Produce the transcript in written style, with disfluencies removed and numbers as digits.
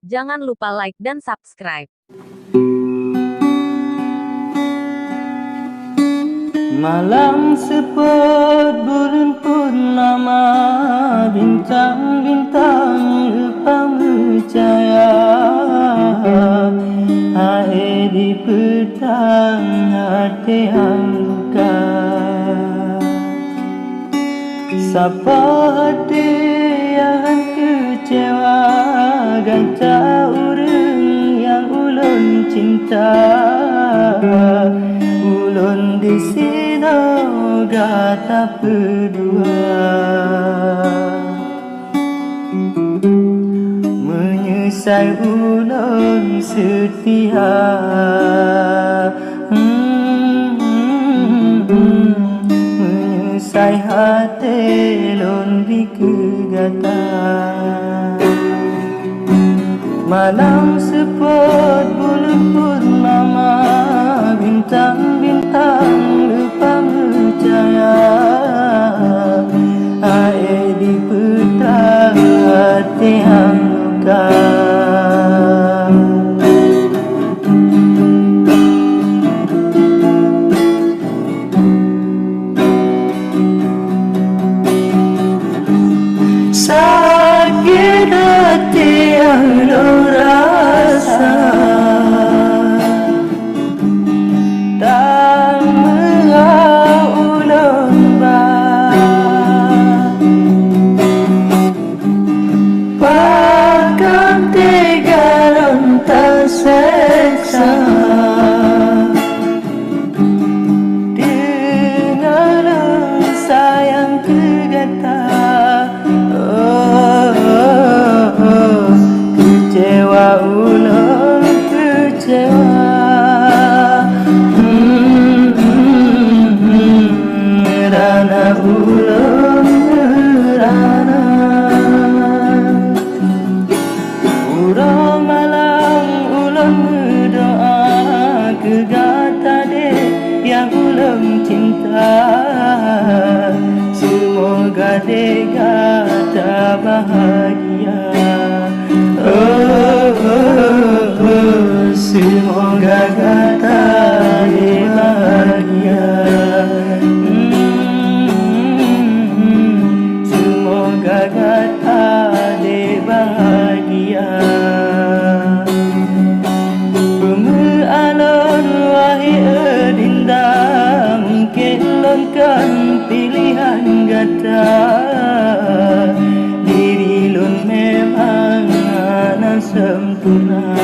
Jangan lupa like dan subscribe. Malam sepet bulan purnama, bintang-bintang lupa bercahaya. Air di petang hati hamka. Siapa hati yang kecewa, ganta orang yang ulun cinta. Ulun di sini gata berdua, menyesal ulun setia. Menyesal hati ulun di kegata. Malam sepet bulan purnama, bintang-bintang lupa bercahaya. Air di petang hati hamka. Sakit hati yang lo rasa, tak mengaulun bahkan tega lontar seksa. Dengan sayang kegata, kecewa ulun kecewa. Rana ulun rana, urang malam ulun berdoa kegata dek yang ulun cinta. Semoga dek gata bahagia. Semoga gata dek bahagia. Semoga gata dek bahagia. Pemealon wahai adinda, mungkin lonkan pilihan gata. Diri lun memang anak sempurna.